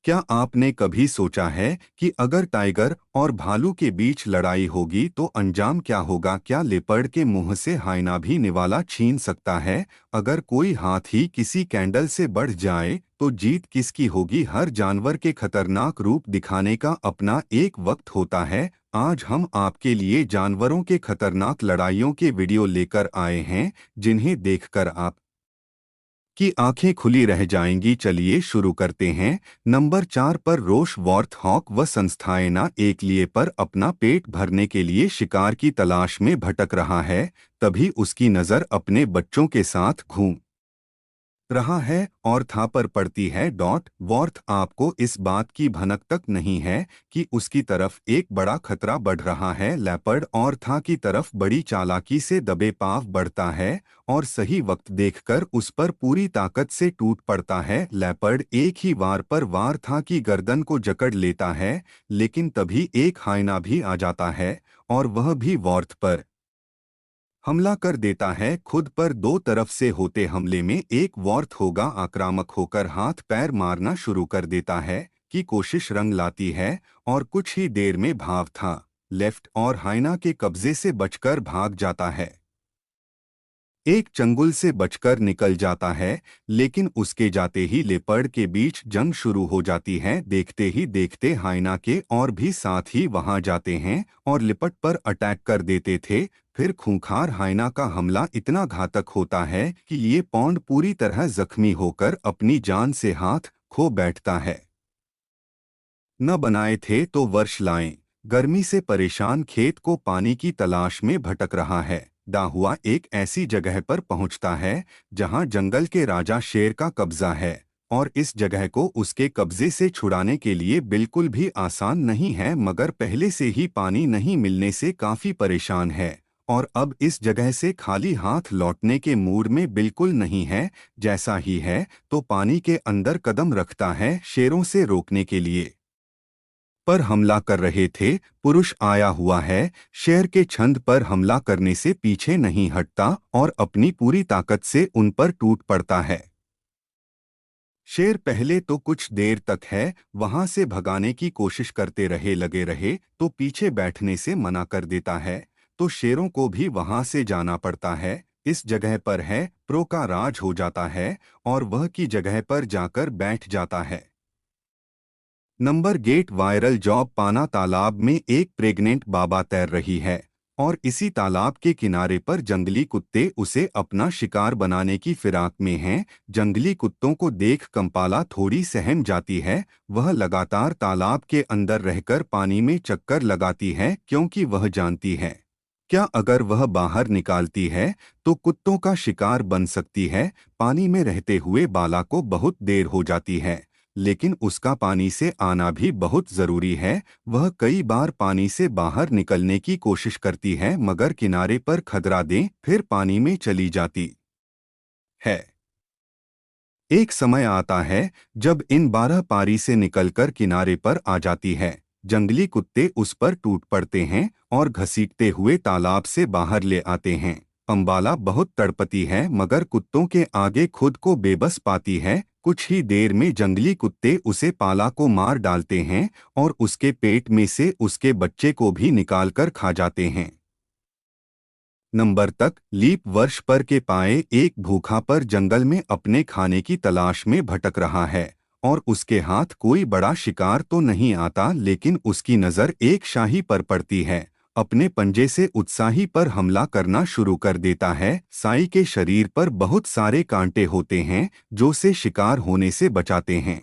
क्या आपने कभी सोचा है कि अगर टाइगर और भालू के बीच लड़ाई होगी तो अंजाम क्या होगा? क्या लेपर्ड के मुंह से हाइना भी निवाला छीन सकता है? अगर कोई हाथी किसी कैंडल से बढ़ जाए तो जीत किसकी होगी? हर जानवर के खतरनाक रूप दिखाने का अपना एक वक्त होता है। आज हम आपके लिए जानवरों के खतरनाक लड़ाइयों के वीडियो लेकर आए हैं, जिन्हें देखकर आप की आंखें खुली रह जाएंगी। चलिए शुरू करते हैं। नंबर 4 पर रोश वॉर्थ हॉक व संस्थाएं ना एक लिए पर अपना पेट भरने के लिए शिकार की तलाश में भटक रहा है। तभी उसकी नज़र अपने बच्चों के साथ घूम रहा है और था पर पड़ती है डॉट वॉर्थ। आपको इस बात की भनक तक नहीं है कि उसकी तरफ एक बड़ा खतरा बढ़ रहा है। लेपर्ड और था की तरफ बड़ी चालाकी से दबे पांव बढ़ता है और सही वक्त देखकर उस पर पूरी ताकत से टूट पड़ता है। लेपर्ड एक ही वार पर वार था की गर्दन को जकड़ लेता है, लेकिन तभी एक हाइना भी आ जाता है और वह भी वॉर्थ पर हमला कर देता है। खुद पर दो तरफ से होते हमले में एक वॉर्थ होगा आक्रामक होकर हाथ पैर मारना शुरू कर देता है कि कोशिश रंग लाती है और कुछ ही देर में भाव था लेफ्ट और हाइना के कब्जे से बचकर भाग जाता है। एक चंगुल से बचकर निकल जाता है, लेकिन उसके जाते ही लेपर्ड के बीच जंग शुरू हो जाती है। देखते ही देखते हाइना के और भी साथ ही वहां जाते हैं और लिपट पर अटैक कर देते थे। फिर खूंखार हाइना का हमला इतना घातक होता है कि ये पौंड पूरी तरह जख्मी होकर अपनी जान से हाथ खो बैठता है। न बनाए थे तो वर्ष लाएं। गर्मी से परेशान खेत को पानी की तलाश में भटक रहा है। दाहुआ एक ऐसी जगह पर पहुंचता है जहां जंगल के राजा शेर का कब्जा है और इस जगह को उसके कब्जे से छुड़ाने के लिए बिल्कुल भी आसान नहीं है, मगर पहले से ही पानी नहीं मिलने से काफी परेशान है और अब इस जगह से खाली हाथ लौटने के मूड में बिल्कुल नहीं है। जैसा ही है तो पानी के अंदर कदम रखता है शेरों से रोकने के लिए पर हमला कर रहे थे। पुरुष आया हुआ है, शेर के छंद पर हमला करने से पीछे नहीं हटता और अपनी पूरी ताकत से उन पर टूट पड़ता है। शेर पहले तो कुछ देर तक है वहां से भगाने की कोशिश करते रहे, लगे रहे तो पीछे बैठने से मना कर देता है, तो शेरों को भी वहां से जाना पड़ता है। इस जगह पर है प्रो का राज हो जाता है और वह की जगह पर जाकर बैठ जाता है। नंबर गेट वायरल जॉब पाना तालाब में एक प्रेग्नेंट बाबा तैर रही है और इसी तालाब के किनारे पर जंगली कुत्ते उसे अपना शिकार बनाने की फिराक में हैं। जंगली कुत्तों को देख कंपाला थोड़ी सहम जाती है। वह लगातार तालाब के अंदर रहकर पानी में चक्कर लगाती है क्योंकि वह जानती है क्या अगर वह बाहर निकालती है तो कुत्तों का शिकार बन सकती है। पानी में रहते हुए बाला को बहुत देर हो जाती है, लेकिन उसका पानी से आना भी बहुत जरूरी है। वह कई बार पानी से बाहर निकलने की कोशिश करती है, मगर किनारे पर खदरा दें फिर पानी में चली जाती है। एक समय आता है जब इन 12 पारी से निकलकर किनारे पर आ जाती है। जंगली कुत्ते उस पर टूट पड़ते हैं और घसीटते हुए तालाब से बाहर ले आते हैं। अंबाला बहुत तड़पती है, मगर कुत्तों के आगे खुद को बेबस पाती है। कुछ ही देर में जंगली कुत्ते उसे पाला को मार डालते हैं और उसके पेट में से उसके बच्चे को भी निकालकर खा जाते हैं। नंबर तक लीप वर्ष पर के पाए एक भूखा पर जंगल में अपने खाने की तलाश में भटक रहा है और उसके हाथ कोई बड़ा शिकार तो नहीं आता, लेकिन उसकी नज़र एक शाही पर पड़ती है। अपने पंजे से उत्साही पर हमला करना शुरू कर देता है। साई के शरीर पर बहुत सारे कांटे होते हैं जो से शिकार होने से बचाते हैं।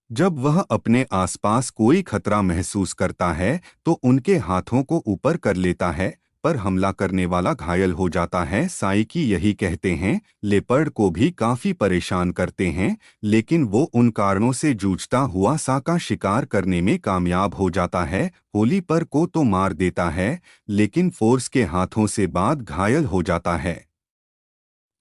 जब वह अपने आसपास कोई खतरा महसूस करता है तो उनके हाथों को ऊपर कर लेता है, पर हमला करने वाला घायल हो जाता है। साइकी यही कहते हैं लेपर्ड को भी काफी परेशान करते हैं, लेकिन वो उन कारणों से जूझता हुआ सा का शिकार करने में कामयाब हो जाता है। होली पर को तो मार देता है, लेकिन फोर्स के हाथों से बाद घायल हो जाता है।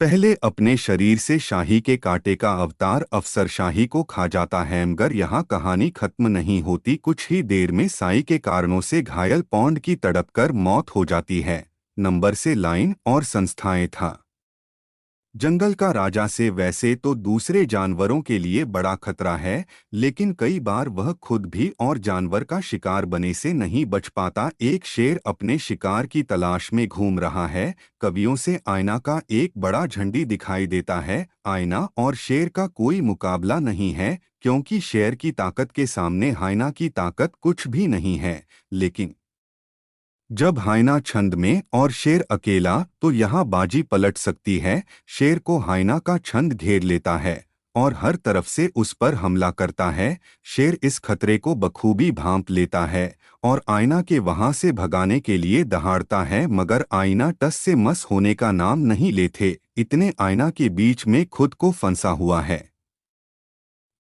पहले अपने शरीर से शाही के कांटे का अवतार अफसर शाही को खा जाता है, मगर यहाँ कहानी खत्म नहीं होती। कुछ ही देर में साई के कारणों से घायल पौंड की तड़पकर मौत हो जाती है। नंबर से लाइन और संस्थाएं था जंगल का राजा से वैसे तो दूसरे जानवरों के लिए बड़ा खतरा है, लेकिन कई बार वह खुद भी और जानवर का शिकार बने से नहीं बच पाता। एक शेर अपने शिकार की तलाश में घूम रहा है। कवियों से आईना का एक बड़ा झंडी दिखाई देता है। आईना और शेर का कोई मुकाबला नहीं है, क्योंकि शेर की ताकत के सामने आईना की ताकत कुछ भी नहीं है। लेकिन जब हाइना छंद में और शेर अकेला, तो यहाँ बाजी पलट सकती है। शेर को हाइना का छंद घेर लेता है और हर तरफ से उस पर हमला करता है। शेर इस खतरे को बखूबी भांप लेता है और आईना के वहां से भगाने के लिए दहाड़ता है, मगर आईना टस से मस होने का नाम नहीं लेते। इतने आईना के बीच में खुद को फंसा हुआ है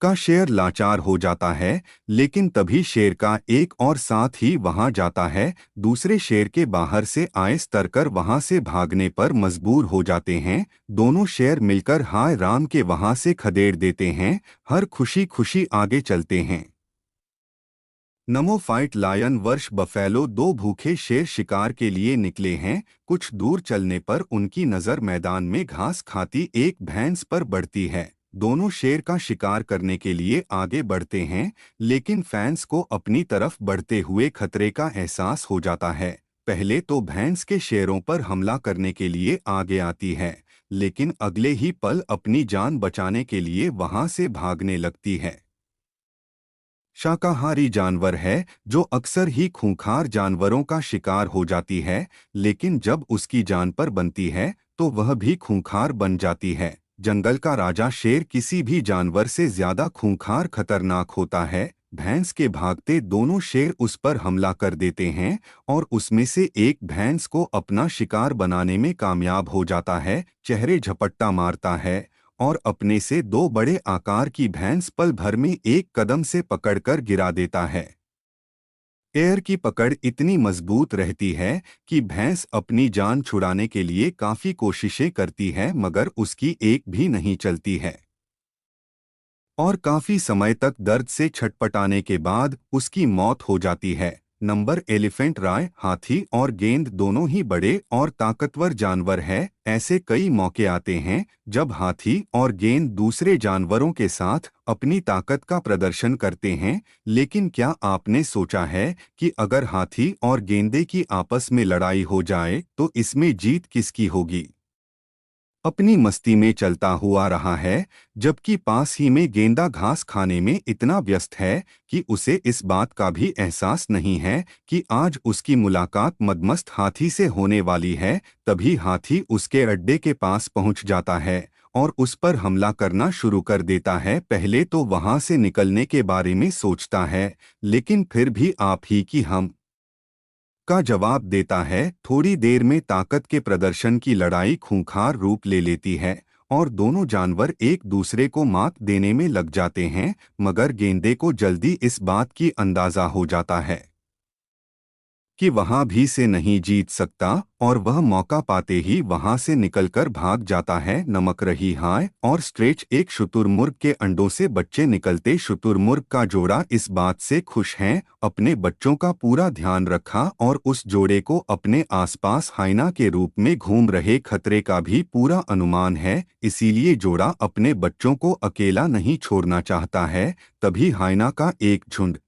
का शेर लाचार हो जाता है। लेकिन तभी शेर का एक और साथ ही वहां जाता है। दूसरे शेर के बाहर से आइस तरकर वहां से भागने पर मजबूर हो जाते हैं। दोनों शेर मिलकर हाय राम के वहां से खदेड़ देते हैं। हर खुशी खुशी आगे चलते हैं। नमो फाइट लायन वर्ष बफेलो। दो भूखे शेर शिकार के लिए निकले हैं। कुछ दूर चलने पर उनकी नज़र मैदान में घास खाती एक भैंस पर बढ़ती है। दोनों शेर का शिकार करने के लिए आगे बढ़ते हैं, लेकिन फैंस को अपनी तरफ बढ़ते हुए खतरे का एहसास हो जाता है। पहले तो भैंस के शेरों पर हमला करने के लिए आगे आती है, लेकिन अगले ही पल अपनी जान बचाने के लिए वहां से भागने लगती है। शाकाहारी जानवर है जो अक्सर ही खूंखार जानवरों का शिकार हो जाती है, लेकिन जब उसकी जान पर बनती है तो वह भी खूंखार बन जाती है। जंगल का राजा शेर किसी भी जानवर से ज्यादा खूंखार खतरनाक होता है। भैंस के भागते दोनों शेर उस पर हमला कर देते हैं और उसमें से एक भैंस को अपना शिकार बनाने में कामयाब हो जाता है। चेहरे झपट्टा मारता है और अपने से दो बड़े आकार की भैंस पल भर में एक कदम से पकड़कर गिरा देता है। एयर की पकड़ इतनी मजबूत रहती है कि भैंस अपनी जान छुड़ाने के लिए काफी कोशिशें करती है, मगर उसकी एक भी नहीं चलती है और काफी समय तक दर्द से छटपटाने के बाद उसकी मौत हो जाती है। नंबर एलिफेंट राय। हाथी और गेंद दोनों ही बड़े और ताकतवर जानवर है। ऐसे कई मौके आते हैं जब हाथी और गेंद दूसरे जानवरों के साथ अपनी ताकत का प्रदर्शन करते हैं, लेकिन क्या आपने सोचा है कि अगर हाथी और गेंदे की आपस में लड़ाई हो जाए तो इसमें जीत किसकी होगी? अपनी मस्ती में चलता हुआ रहा है, जबकि पास ही में गेंदा घास खाने में इतना व्यस्त है कि उसे इस बात का भी एहसास नहीं है कि आज उसकी मुलाकात मदमस्त हाथी से होने वाली है। तभी हाथी उसके अड्डे के पास पहुंच जाता है और उस पर हमला करना शुरू कर देता है। पहले तो वहां से निकलने के बारे में सोचता है, लेकिन फिर भी आप ही की हम का जवाब देता है। थोड़ी देर में ताकत के प्रदर्शन की लड़ाई खूंखार रूप ले लेती है और दोनों जानवर एक दूसरे को मात देने में लग जाते हैं, मगर गेंदे को जल्दी इस बात की अंदाजा हो जाता है कि वहां भी से नहीं जीत सकता और वह मौका पाते ही वहां से निकलकर भाग जाता है। नमक रही हाय और स्ट्रेच। एक शुतुरमुर्ग के अंडों से बच्चे निकलते शुतुरमुर्ग का जोड़ा इस बात से खुश हैं, अपने बच्चों का पूरा ध्यान रखा और उस जोड़े को अपने आसपास हाइना के रूप में घूम रहे खतरे का भी पूरा अनुमान है, इसीलिए जोड़ा अपने बच्चों को अकेला नहीं छोड़ना चाहता है। तभी हाइना का एक झुंड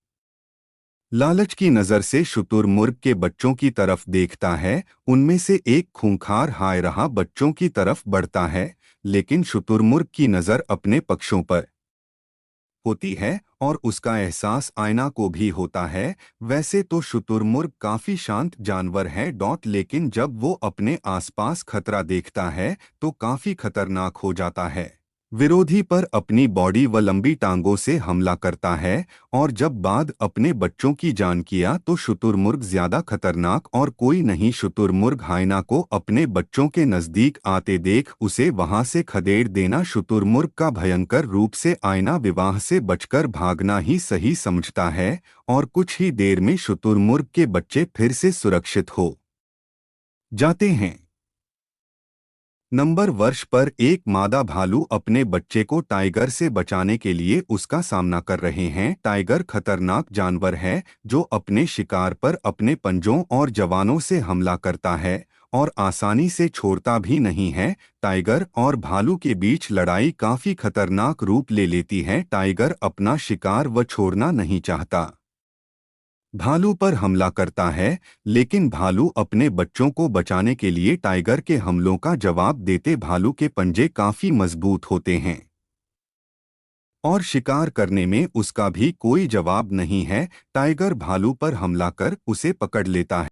लालच की नज़र से शुतुरमुर्ग के बच्चों की तरफ देखता है। उनमें से एक खूंखार हाय रहा बच्चों की तरफ बढ़ता है, लेकिन शुतुरमुर्ग की नज़र अपने पक्षों पर होती है और उसका एहसास आईना को भी होता है। वैसे तो शुतुरमुर्ग काफी शांत जानवर है लेकिन जब वो अपने आसपास खतरा देखता है तो काफी खतरनाक हो जाता है। विरोधी पर अपनी बॉडी व लंबी टांगों से हमला करता है और जब बाद अपने बच्चों की जान किया तो शुतुरमुर्ग ज्यादा खतरनाक और कोई नहीं। शुतुरमुर्ग हाइना को अपने बच्चों के नजदीक आते देख उसे वहां से खदेड़ देना शुतुरमुर्ग का भयंकर रूप से आईना विवाह से बचकर भागना ही सही समझता है और कुछ ही देर में शुतुरमुर्ग के बच्चे फिर से सुरक्षित हो जाते हैं। नंबर वर्ष पर एक मादा भालू अपने बच्चे को टाइगर से बचाने के लिए उसका सामना कर रहे हैं। टाइगर खतरनाक जानवर है जो अपने शिकार पर अपने पंजों और जवानों से हमला करता है और आसानी से छोड़ता भी नहीं है। टाइगर और भालू के बीच लड़ाई काफी खतरनाक रूप ले लेती है। टाइगर अपना शिकार व छोड़ना नहीं चाहता, भालू पर हमला करता है, लेकिन भालू अपने बच्चों को बचाने के लिए टाइगर के हमलों का जवाब देते। भालू के पंजे काफी मजबूत होते हैं और शिकार करने में उसका भी कोई जवाब नहीं है। टाइगर भालू पर हमला कर उसे पकड़ लेता है।